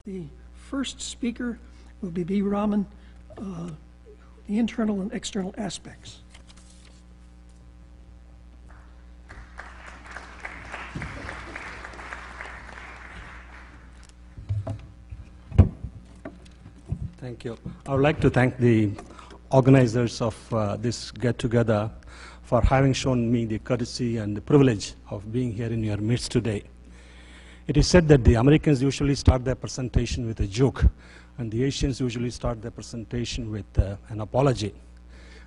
The first speaker will be B. Raman, the internal and external aspects. Thank you. I would like to thank the organizers of this get-together for having shown me the courtesy and the privilege of being here in your midst today. It is said that the Americans usually start their presentation with a joke, and the Asians usually start their presentation with an apology.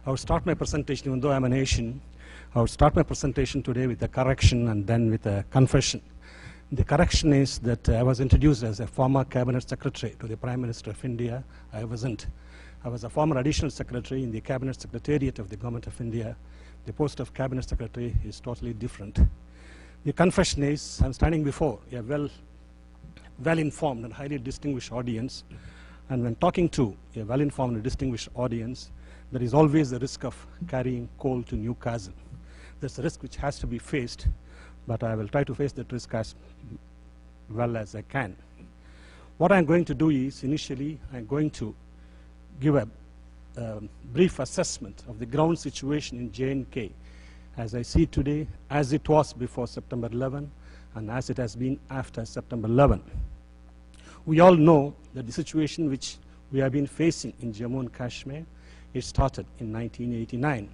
I would start my presentation, even though I'm an Asian, I would start my presentation today with a correction and then with a confession. The correction is that I was introduced as a former cabinet secretary to the Prime Minister of India. I wasn't. I was a former additional secretary in the cabinet secretariat of the Government of India. The post of cabinet secretary is totally different. The confession is I'm standing before a well-informed and highly distinguished audience, and when talking to a well-informed and distinguished audience, there is always the risk of carrying coal to Newcastle. That's a risk which has to be faced, but I will try to face that risk as well as I can. What I'm going to do is, initially, I'm going to give a brief assessment of the ground situation in J&K as I see today, as it was before September 11, and as it has been after September 11. We all know that the situation which we have been facing in Jammu and Kashmir, it started in 1989.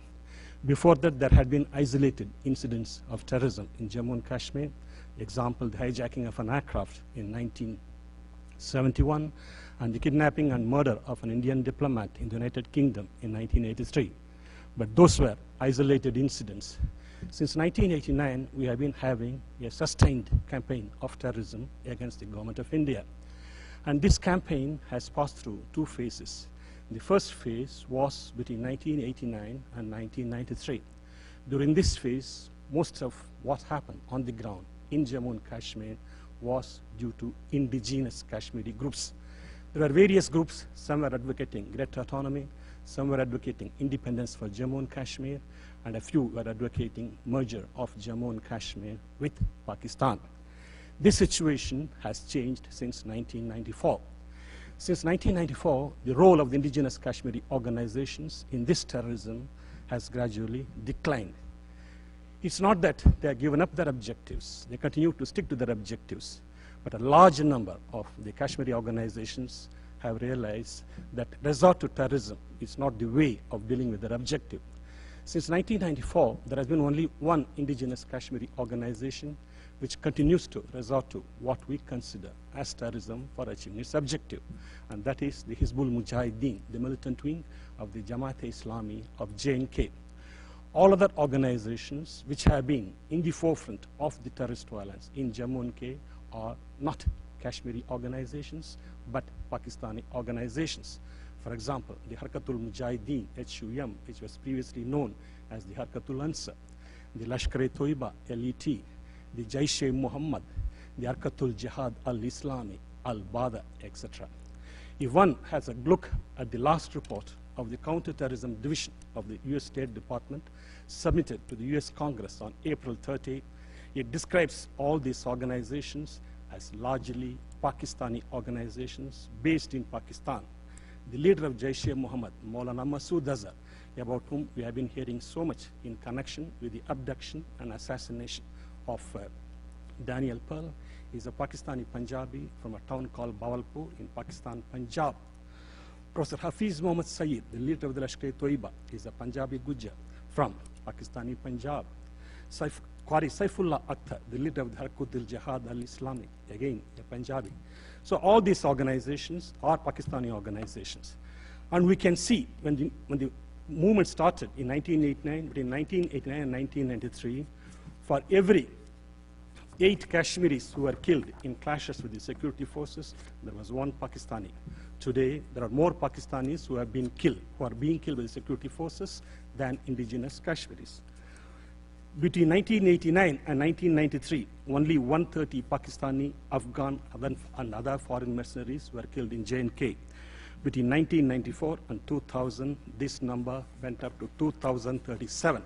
Before that, there had been isolated incidents of terrorism in Jammu and Kashmir. Example, the hijacking of an aircraft in 1971, and the kidnapping and murder of an Indian diplomat in the United Kingdom in 1983. But those were isolated incidents. Since 1989, we have been having a sustained campaign of terrorism against the Government of India. And this campaign has passed through two phases. The first phase was between 1989 and 1993. During this phase, most of what happened on the ground in Jammu and Kashmir was due to indigenous Kashmiri groups. There were various groups, some were advocating greater autonomy, some were advocating independence for Jammu and Kashmir, and a few were advocating merger of Jammu and Kashmir with Pakistan. This situation has changed since 1994. Since 1994, the role of the indigenous Kashmiri organizations in this terrorism has gradually declined. It's not that they have given up their objectives. They continue to stick to their objectives. But a large number of the Kashmiri organizations have realized that resort to terrorism is not the way of dealing with their objective. Since 1994, there has been only one indigenous Kashmiri organization which continues to resort to what we consider as terrorism for achieving its objective, and that is the Hizbul Mujahideen, the militant wing of the Jamaat-e-Islami of J&K. All other organizations which have been in the forefront of the terrorist violence in Jammu and K are not Kashmiri organizations, but Pakistani organizations. For example, the Harkatul Mujahideen, HUM, which was previously known as the Harkatul Ansar, the Lashkar-e-Toiba, LET, the Jaish-e-Muhammad, the Harkatul Jihad al-Islami, al-Badr, etc. If one has a look at the last report of the Counterterrorism Division of the US State Department submitted to the US Congress on April 30, it describes all these organizations as largely Pakistani organizations based in Pakistan. The leader of Jaish-e-Muhammad, Maulana Masood Azhar, about whom we have been hearing so much in connection with the abduction and assassination of Daniel Pearl, is a Pakistani Punjabi from a town called Bawalpur in Pakistan, Punjab. Professor Hafiz Mohammad Saeed, the leader of the Lashkar-e-Toiba, is a Punjabi Gujjar from Pakistani Punjab. Qari Saifullah Akhtar, the leader of the Harkatul Jihad al-Islami, again a Punjabi. So all these organizations are Pakistani organizations. And we can see when the movement started in 1989, between 1989 and 1993, for every 8 Kashmiris who were killed in clashes with the security forces, there was one Pakistani. Today, there are more Pakistanis who are being killed by the security forces than indigenous Kashmiris. Between 1989 and 1993, only 130 Pakistani, Afghan, and other foreign mercenaries were killed in J&K. Between 1994 and 2000, this number went up to 2,037.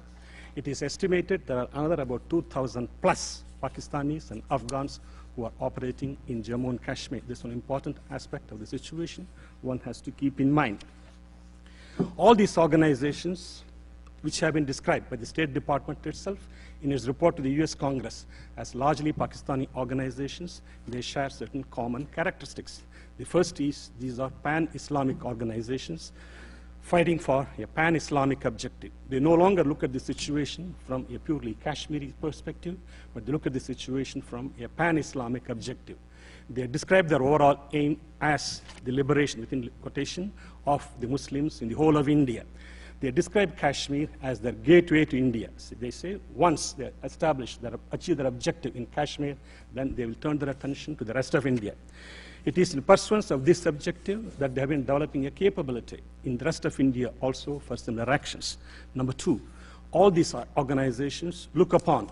It is estimated there are another about 2,000 plus Pakistanis and Afghans who are operating in Jammu and Kashmir. This is an important aspect of the situation one has to keep in mind. All these organizations, which have been described by the State Department itself in its report to the US Congress as largely Pakistani organizations, they share certain common characteristics. The first is these are pan-Islamic organizations fighting for a pan-Islamic objective. They no longer look at the situation from a purely Kashmiri perspective, but they look at the situation from a pan-Islamic objective. They describe their overall aim as the liberation, within quotation, of the Muslims in the whole of India. They describe Kashmir as their gateway to India. So they say once they achieve their objective in Kashmir, then they will turn their attention to the rest of India. It is in pursuance of this objective that they have been developing a capability in the rest of India also for similar actions. Number two, all these organizations look upon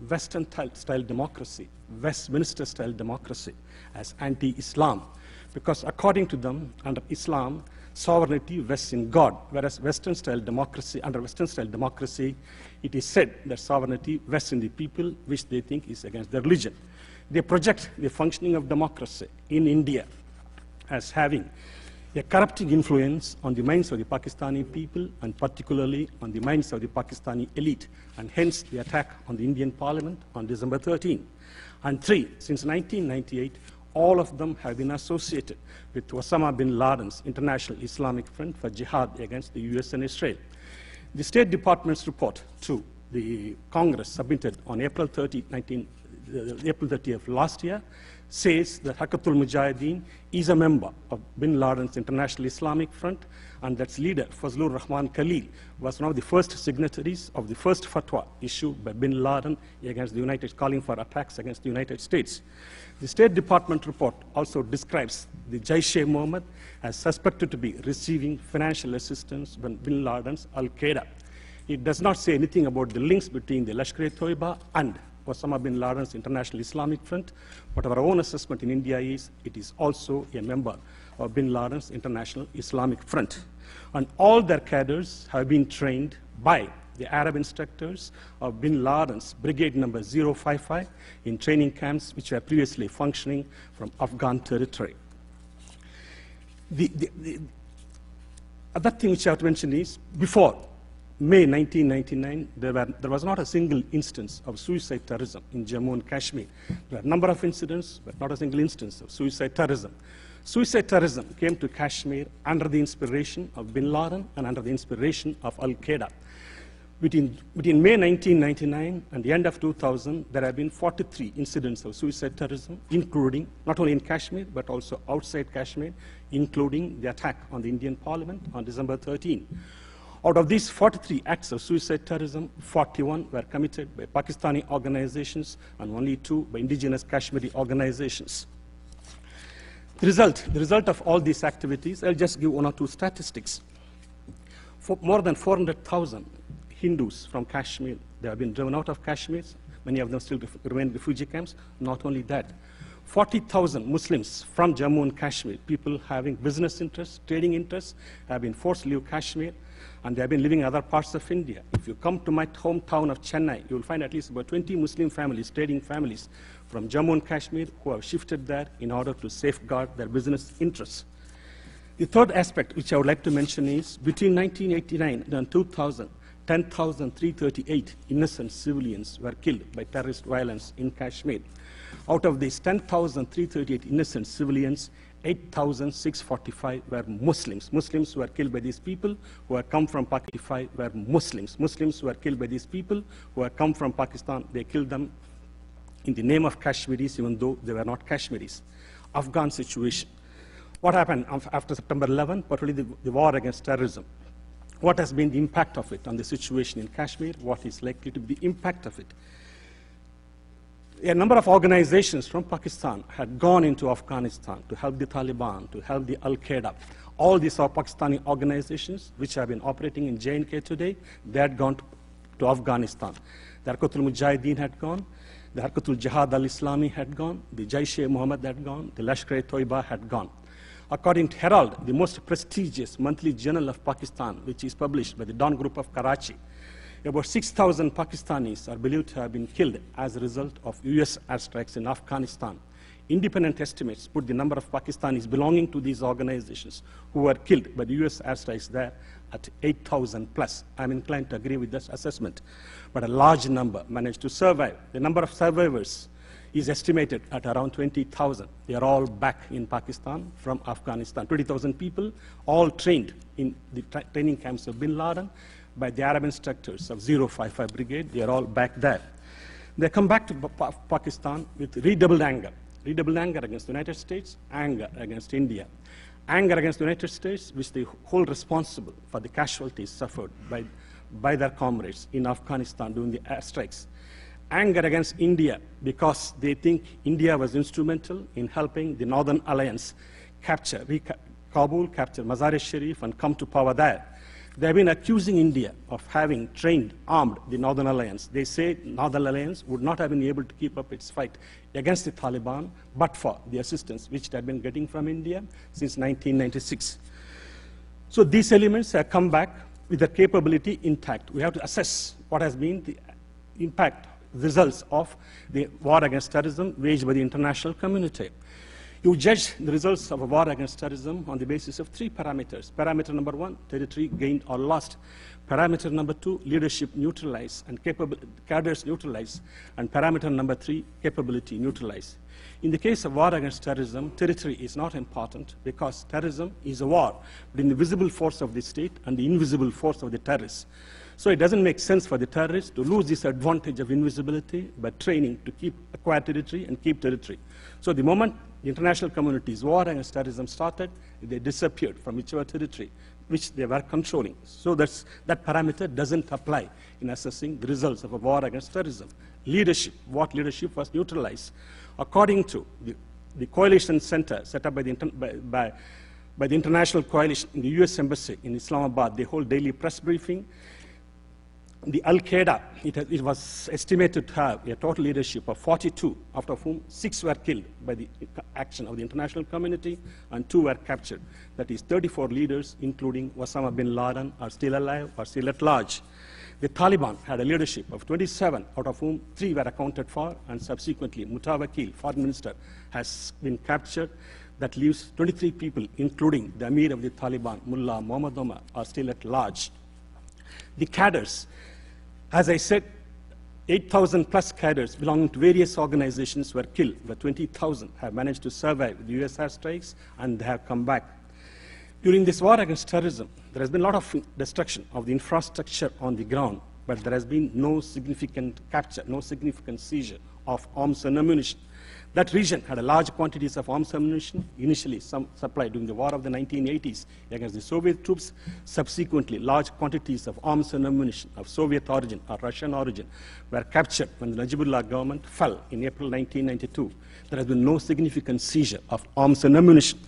Western-style democracy, Westminster-style democracy, as anti-Islam, because according to them, under Islam, sovereignty vests in God, whereas Western-style democracy, under Western-style democracy, it is said that sovereignty vests in the people, which they think is against their religion. They project the functioning of democracy in India as having a corrupting influence on the minds of the Pakistani people, and particularly on the minds of the Pakistani elite, and hence the attack on the Indian Parliament on December 13. And three, since 1998, all of them have been associated with Osama bin Laden's International Islamic Front for Jihad against the US and Israel. The State Department's report to the Congress submitted on April 30 of last year says that Harkatul Mujahideen is a member of bin Laden's International Islamic Front, and that's leader Fazlur Rahman Khalil was one of the first signatories of the first fatwa issued by bin Laden against the United States, calling for attacks against the United States. The State Department report also describes the Jaish-e-Mohammed as suspected to be receiving financial assistance from bin Laden's Al-Qaeda. It does not say anything about the links between the Lashkar-e-Toiba and Osama bin Laden's International Islamic Front, but our own assessment in India is it is also a member of bin Laden's International Islamic Front. And all their cadres have been trained by the Arab instructors of bin Laden's Brigade number 055 in training camps which were previously functioning from Afghan territory. The other thing which I have to mention is before May 1999, there was not a single instance of suicide terrorism in Jammu and Kashmir. There were a number of incidents, but not a single instance of suicide terrorism. Suicide terrorism came to Kashmir under the inspiration of bin Laden and under the inspiration of Al-Qaeda. Between May 1999 and the end of 2000, there have been 43 incidents of suicide terrorism, including not only in Kashmir, but also outside Kashmir, including the attack on the Indian Parliament on December 13. Out of these 43 acts of suicide terrorism, 41 were committed by Pakistani organizations and only 2 by indigenous Kashmiri organizations. The result of all these activities, I'll just give 1 or 2 statistics. For more than 400,000 Hindus from Kashmir, they have been driven out of Kashmir. Many of them still remain in refugee camps. Not only that, 40,000 Muslims from Jammu and Kashmir, people having business interests, trading interests, have been forced to leave Kashmir, and they have been living in other parts of India. If you come to my hometown of Chennai, you will find at least about 20 Muslim families, trading families from Jammu and Kashmir who have shifted there in order to safeguard their business interests. The third aspect which I would like to mention is between 1989 and 2000, 10,338 innocent civilians were killed by terrorist violence in Kashmir. Out of these 10,338 innocent civilians, 8,645 were Muslims. Muslims who were killed by these people who had come from Pakistan were Muslims. Muslims who were killed by these people who had come from Pakistan, they killed them in the name of Kashmiris, even though they were not Kashmiris. Afghan situation. What happened after September 11, particularly the war against terrorism? What has been the impact of it on the situation in Kashmir? What is likely to be the impact of it? A number of organizations from Pakistan had gone into Afghanistan to help the Taliban, to help the Al-Qaeda. All these are Pakistani organizations which have been operating in J&K today. They had gone to Afghanistan. The Harkatul Mujahideen had gone. The Harkatul Jihad al-Islami had gone. The Jaish-e-Mohammed had gone. The Lashkar-e-Toiba had gone. According to Herald, the most prestigious monthly journal of Pakistan, which is published by the Dawn Group of Karachi, about 6,000 Pakistanis are believed to have been killed as a result of US airstrikes in Afghanistan. Independent estimates put the number of Pakistanis belonging to these organizations who were killed by the US airstrikes there at 8,000 plus. I'm inclined to agree with this assessment. But a large number managed to survive. The number of survivors is estimated at around 20,000. They are all back in Pakistan from Afghanistan. 20,000 people, all trained in the training camps of Bin Laden by the Arab instructors of 055 Brigade. They are all back there. They come back to Pakistan with redoubled anger against the United States, anger against India. Anger against the United States, which they hold responsible for the casualties suffered by their comrades in Afghanistan during the airstrikes. Anger against India because they think India was instrumental in helping the Northern Alliance capture Kabul, capture Mazar-e Sharif, and come to power there. They have been accusing India of having trained, armed the Northern Alliance. They say Northern Alliance would not have been able to keep up its fight against the Taliban, but for the assistance which it had been getting from India since 1996. So these elements have come back with their capability intact. We have to assess what has been the impact, results of the war against terrorism waged by the international community. You judge the results of a war against terrorism on the basis of 3 parameters. Parameter number 1, territory gained or lost. Parameter number 2, leadership neutralized and cadres neutralized. And parameter number 3, capability neutralized. In the case of war against terrorism, territory is not important because terrorism is a war between the visible force of the state and the invisible force of the terrorists. So it doesn't make sense for the terrorists to lose this advantage of invisibility by training to acquire territory and keep territory. So the moment the international community's war against terrorism started, they disappeared from whichever territory which they were controlling. So that parameter doesn't apply in assessing the results of a war against terrorism. Leadership, what leadership was neutralized? According to the coalition center set up by the international coalition in the US Embassy in Islamabad, they hold daily press briefing. The Al-Qaeda, it was estimated to have a total leadership of 42, out of whom 6 were killed by the action of the international community and 2 were captured. That is 34 leaders, including Osama bin Laden, are still alive or still at large. The Taliban had a leadership of 27, out of whom 3 were accounted for, and subsequently Mutawakil, foreign minister, has been captured. That leaves 23 people, including the Amir of the Taliban, Mullah Muhammad Omar, are still at large. The cadres, as I said, 8,000 plus cadres belonging to various organizations were killed, but 20,000 have managed to survive the US airstrikes and they have come back. During this war against terrorism, there has been a lot of destruction of the infrastructure on the ground, but there has been no significant capture, no significant seizure of arms and ammunition. That region had a large quantities of arms ammunition, initially some supplied during the war of the 1980s against the Soviet troops. Subsequently, large quantities of arms and ammunition of Soviet origin or Russian origin were captured when the Najibullah government fell in April 1992. There has been no significant seizure of arms and ammunition.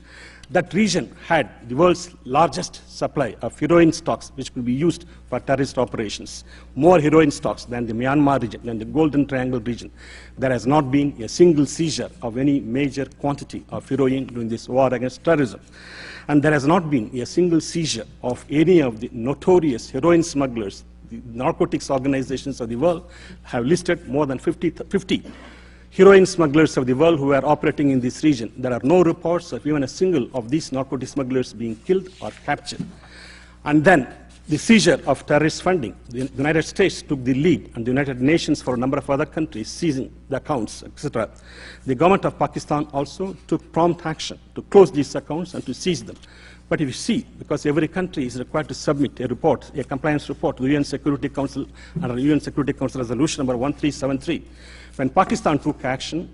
That region had the world's largest supply of heroin stocks, which could be used for terrorist operations. More heroin stocks than the Myanmar region, than the Golden Triangle region. There has not been a single seizure of any major quantity of heroin during this war against terrorism. And there has not been a single seizure of any of the notorious heroin smugglers. The narcotics organizations of the world have listed more than 50 heroin smugglers of the world who are operating in this region. There are no reports of even a single of these narcotic smugglers being killed or captured. And then the seizure of terrorist funding. The United States took the lead, and the United Nations for a number of other countries seizing the accounts, etc. The government of Pakistan also took prompt action to close these accounts and to seize them. But if you see, because every country is required to submit a report, a compliance report to the UN Security Council under UN Security Council Resolution number 1373, when Pakistan took action,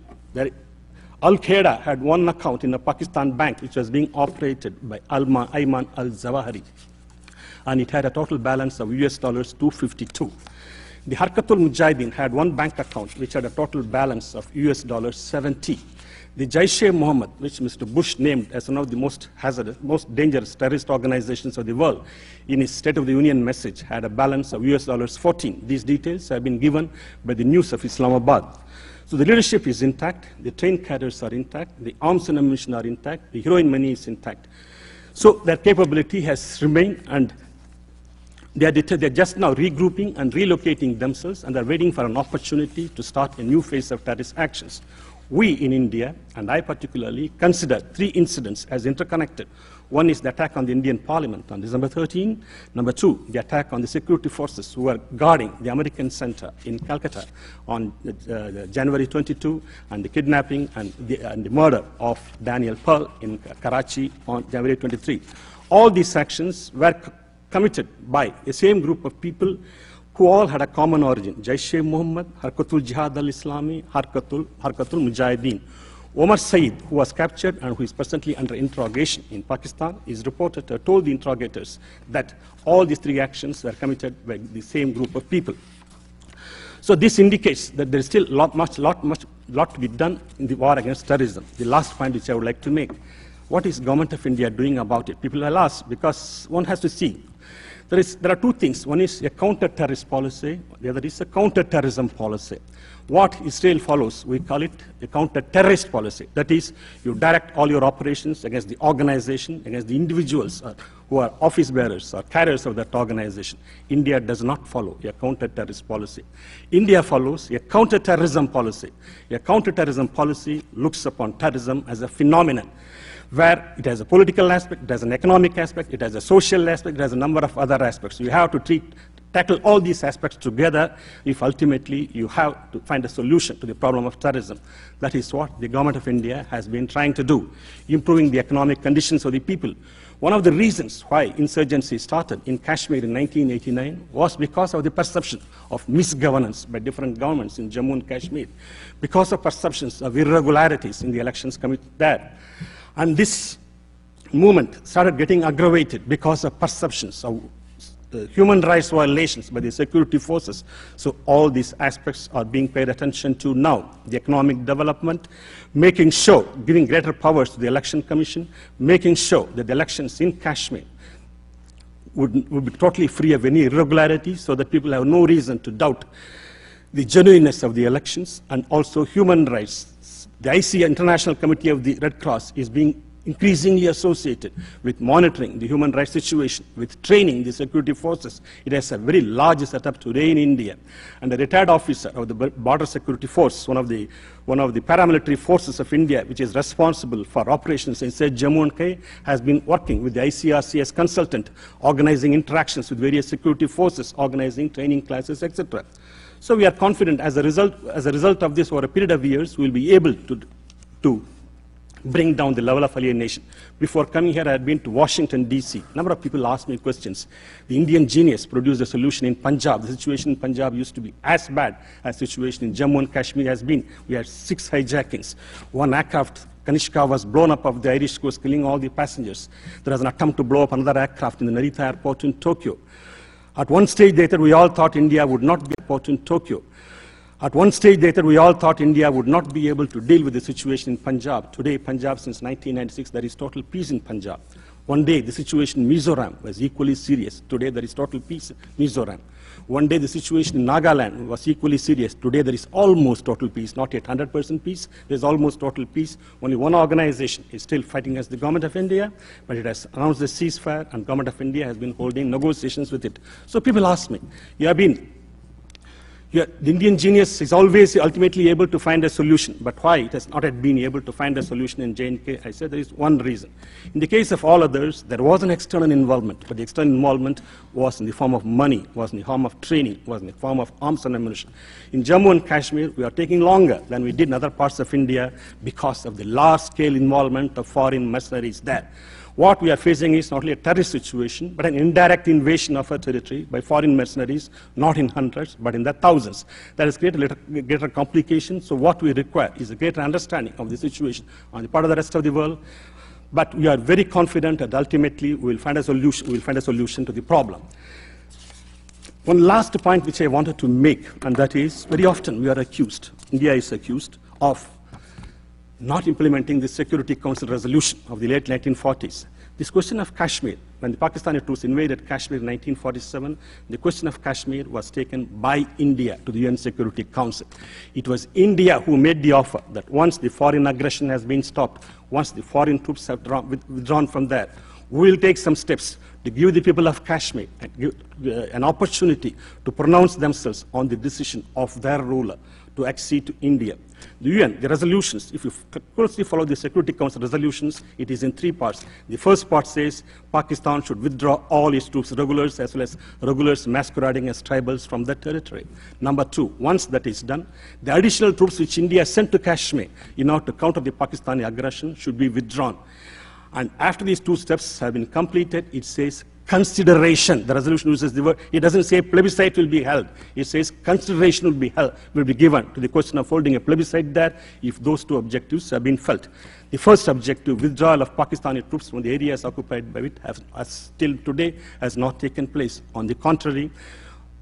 Al-Qaeda had one account in a Pakistan bank which was being operated by Ayman al-Zawahiri, and it had a total balance of US dollars 252. The Harkatul Mujahideen had one bank account which had a total balance of US dollars 70. The Jaish-e-Mohammed, which Mr. Bush named as one of the most hazardous, most dangerous terrorist organizations of the world, in his State of the Union message, had a balance of US dollars 14. These details have been given by the News of Islamabad. So the leadership is intact, the trained cadres are intact, the arms and ammunition are intact, the heroin money is intact. So their capability has remained, and they're just now regrouping and relocating themselves, and they're waiting for an opportunity to start a new phase of terrorist actions. We in India, and I particularly, consider 3 incidents as interconnected. One is the attack on the Indian Parliament on December 13. Number 2, the attack on the security forces who were guarding the American Center in Calcutta on January 22, and the kidnapping and the murder of Daniel Pearl in Karachi on January 23. All these actions were committed by the same group of people who all had a common origin: Jaish-e-Mohammed, Harkatul Jihad al-Islami, Harkatul Mujahideen. Omar Saeed, who was captured and who is presently under interrogation in Pakistan, is reported to have told the interrogators that all these 3 actions were committed by the same group of people. So this indicates that there is still lot to be done in the war against terrorism. The last point which I would like to make: what is government of India doing about it? People will ask, because one has to see. There are 2 things. One is a counter-terrorist policy. The other is a counter-terrorism policy. What Israel follows, we call it a counter-terrorist policy. That is, you direct all your operations against the organization, against the individuals who are office bearers or carriers of that organization. India does not follow a counter-terrorist policy. India follows a counter-terrorism policy. A counter-terrorism policy looks upon terrorism as a phenomenon, where it has a political aspect, it has an economic aspect, it has a social aspect, it has a number of other aspects. So you have to tackle all these aspects together if ultimately you have to find a solution to the problem of terrorism. That is what the government of India has been trying to do, improving the economic conditions of the people. One of the reasons why insurgency started in Kashmir in 1989 was because of the perception of misgovernance by different governments in Jammu and Kashmir, because of perceptions of irregularities in the elections committed there. And this movement started getting aggravated because of perceptions of human rights violations by the security forces. So all these aspects are being paid attention to now. The economic development, making sure, giving greater powers to the election commission, making sure that the elections in Kashmir would be totally free of any irregularities, so that people have no reason to doubt the genuineness of the elections, and also human rights. The IC, International Committee of the Red Cross, is being increasingly associated with monitoring the human rights situation, with training the security forces. It has a very large setup today in India. And a retired officer of the Border Security Force, one of the paramilitary forces of India, which is responsible for operations inside Jammu and Kashmir, has been working with the ICRC as consultant, organizing interactions with various security forces, organizing training classes, etc. So we are confident as a result of this, over a period of years, we will be able to bring down the level of alienation. Before coming here, I had been to Washington, D.C. A number of people asked me questions. The Indian genius produced a solution in Punjab. The situation in Punjab used to be as bad as the situation in Jammu and Kashmir has been. We had 6 hijackings. One aircraft, Kanishka, was blown up off the Irish coast, killing all the passengers. There was an attempt to blow up another aircraft in the Narita airport in Tokyo. At one stage later, we all thought India would not be a port in Tokyo. At one stage later, we all thought India would not be able to deal with the situation in Punjab. Today, Punjab, since 1996, there is total peace in Punjab. One day, the situation in Mizoram was equally serious. Today, there is total peace in Mizoram. One day, the situation in Nagaland was equally serious. Today, there is almost total peace, not yet 100% peace. There is almost total peace. Only one organization is still fighting as the government of India, but it has announced a ceasefire, and government of India has been holding negotiations with it. So people ask me, the Indian genius is always ultimately able to find a solution, but why it has not yet been able to find a solution in J&K? I said there is one reason. In the case of all others, there was an external involvement, but the external involvement was in the form of money, was in the form of training, was in the form of arms and ammunition. In Jammu and Kashmir, we are taking longer than we did in other parts of India because of the large-scale involvement of foreign mercenaries there. What we are facing is not only a terrorist situation, but an indirect invasion of our territory by foreign mercenaries, not in hundreds, but in the thousands. That has created greater complications. So what we require is a greater understanding of the situation on the part of the rest of the world. But we are very confident that ultimately we will find a solution to the problem. One last point which I wanted to make, and that is, very often we are accused, India is accused of not implementing the Security Council resolution of the late 1940s. This question of Kashmir, when the Pakistani troops invaded Kashmir in 1947, the question of Kashmir was taken by India to the UN Security Council. It was India who made the offer that once the foreign aggression has been stopped, once the foreign troops have withdrawn from there, We will take some steps to give the people of Kashmir an opportunity to pronounce themselves on the decision of their ruler to accede to India. The UN, the resolutions, if you closely follow the Security Council resolutions, it is in 3 parts. The first part says Pakistan should withdraw all its troops, regulars as well as regulars masquerading as tribals, from that territory. Number 2, once that is done, the additional troops which India sent to Kashmir in order to counter the Pakistani aggression should be withdrawn. And after these 2 steps have been completed, it says consideration. The resolution uses the word, it doesn't say plebiscite will be held. It says consideration will be given to the question of holding a plebiscite there if those 2 objectives have been felt. The first objective, withdrawal of Pakistani troops from the areas occupied by it, still today has not taken place. On the contrary,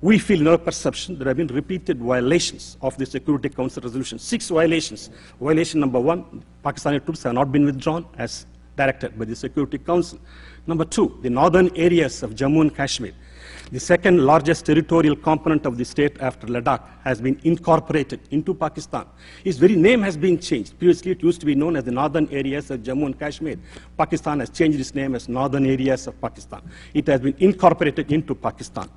we feel in our perception there have been repeated violations of the Security Council resolution. 6 violations. Violation number 1, Pakistani troops have not been withdrawn as directed by the Security Council. Number 2, the northern areas of Jammu and Kashmir, the second largest territorial component of the state after Ladakh, has been incorporated into Pakistan. Its very name has been changed. Previously, it used to be known as the northern areas of Jammu and Kashmir. Pakistan has changed its name as northern areas of Pakistan. It has been incorporated into Pakistan.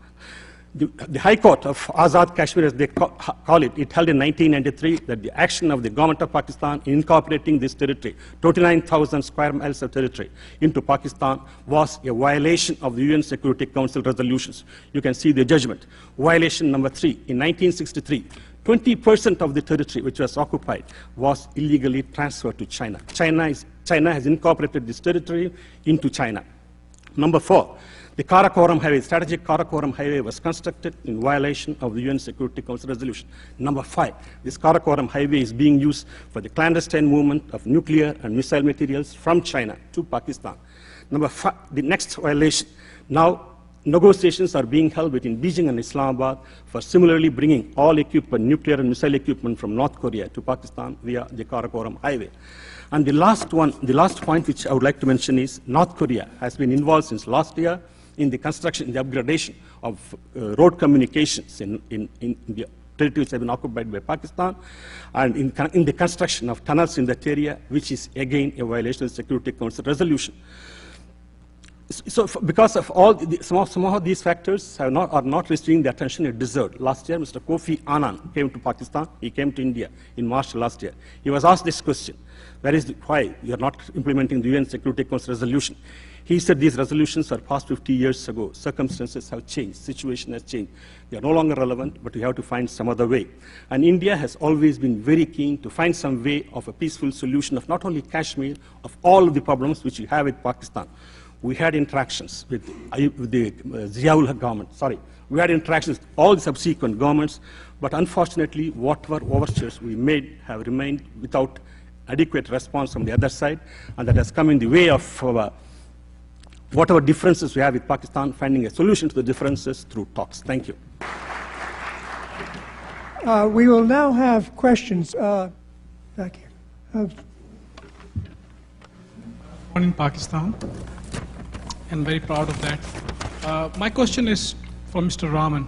The High Court of Azad Kashmir, as they call it, it held in 1993 that the action of the government of Pakistan in incorporating this territory, 29,000 square miles of territory, into Pakistan was a violation of the UN Security Council resolutions. You can see the judgment. Violation number 3, in 1963, 20% of the territory which was occupied was illegally transferred to China. China has incorporated this territory into China. Number 4, the Karakoram Highway, strategic Karakoram Highway, was constructed in violation of the UN Security Council resolution. Number 5, this Karakoram Highway is being used for the clandestine movement of nuclear and missile materials from China to Pakistan. Number 5, the next violation. Now, negotiations are being held between Beijing and Islamabad for similarly bringing all equipment, nuclear and missile equipment from North Korea to Pakistan via the Karakoram Highway. And the last point which I would like to mention is North Korea has been involved since last year in the construction, in the upgradation of road communications in the territories that have been occupied by Pakistan, and in the construction of tunnels in that area, which is again a violation of the Security Council resolution. So because of all, some of these factors are not receiving the attention it deserved. Last year, Mr. Kofi Annan came to Pakistan. He came to India in March last year. He was asked this question: why you are not implementing the UN Security Council resolution? He said these resolutions are passed 50 years ago. Circumstances have changed. Situation has changed. They are no longer relevant, but we have to find some other way. And India has always been very keen to find some way of a peaceful solution of not only Kashmir, of all of the problems which we have with Pakistan. We had interactions with the Ziaul government, we had interactions with all the subsequent governments, but unfortunately, whatever overtures we made have remained without adequate response from the other side, and that has come in the way of whatever differences we have with Pakistan, finding a solution to the differences through talks. Thank you. We will now have questions. Back here. Born in Pakistan, and very proud of that. My question is for Mr. Raman.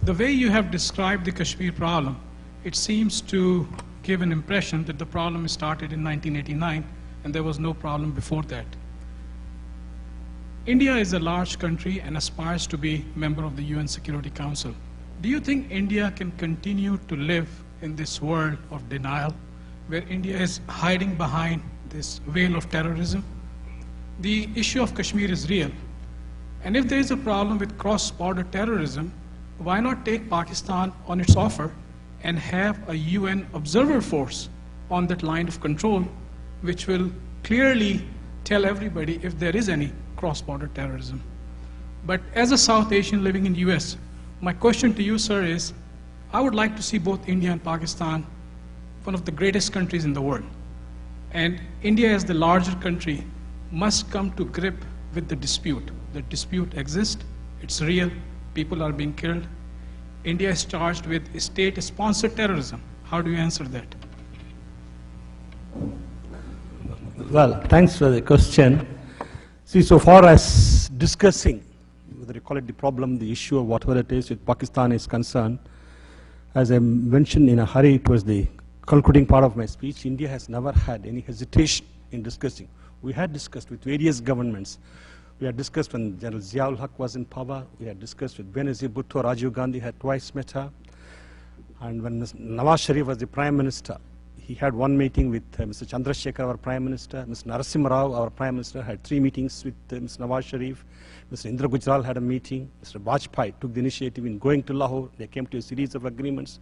The way you have described the Kashmir problem, it seems to give an impression that the problem started in 1989 and there was no problem before that. India is a large country and aspires to be a member of the UN Security Council. Do you think India can continue to live in this world of denial, where India is hiding behind this veil of terrorism? The issue of Kashmir is real. And if there is a problem with cross-border terrorism, why not take Pakistan on its offer and have a UN observer force on that line of control, which will clearly tell everybody if there is any cross-border terrorism. But as a South Asian living in the US, my question to you, sir, is I would like to see both India and Pakistan one of the greatest countries in the world. And India, as the larger country, must come to grip with the dispute. The dispute exists, it's real, people are being killed. India is charged with state-sponsored terrorism. How do you answer that? Well, thanks for the question. See, so far as discussing, whether you call it the problem, the issue, or whatever it is with Pakistan is concerned, as I mentioned in a hurry, it was the concluding part of my speech, India has never had any hesitation in discussing We had discussed with various governments. We had discussed when General Ziaul Haq was in power. We had discussed with Benazir Bhutto. Rajiv Gandhi had twice met her. And when Nawaz Sharif was the Prime Minister, he had one meeting with Mr. Chandrasekhar, our Prime Minister. Mr. Narasimha Rao, our Prime Minister, had 3 meetings with Mr. Nawaz Sharif. Mr. Indra Gujral had a meeting. Mr. Vajpayee took the initiative in going to Lahore. They came to a series of agreements.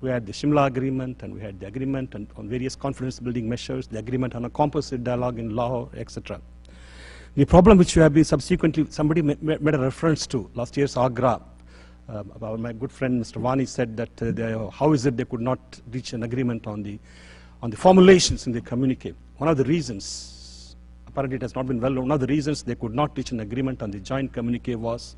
We had the Shimla Agreement, and we had the agreement on various confidence-building measures, the agreement on a composite dialogue in Lahore, etc. The problem which we have been subsequently, somebody made a reference to last year's Agra. My good friend Mr. Vani said that how is it they could not reach an agreement on the formulations in the communique. One of the reasons, apparently it has not been well known, one of the reasons they could not reach an agreement on the joint communique was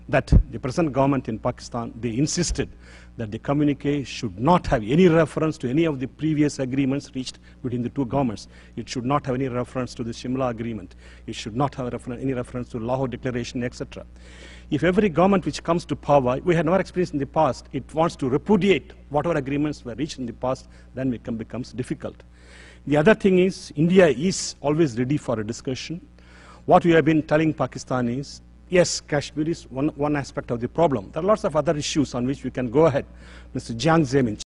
that the present government in Pakistan, they insisted that the communique should not have any reference to any of the previous agreements reached between the two governments. It should not have any reference to the Shimla Agreement. It should not have any reference to Lahore Declaration, etc. If every government which comes to power, we had never experienced in the past, it wants to repudiate whatever agreements were reached in the past, then it becomes difficult. The other thing is, India is always ready for a discussion. What we have been telling Pakistan is, yes, Kashmir is one aspect of the problem. There are lots of other issues on which we can go ahead. Mr. Jiang Zemin,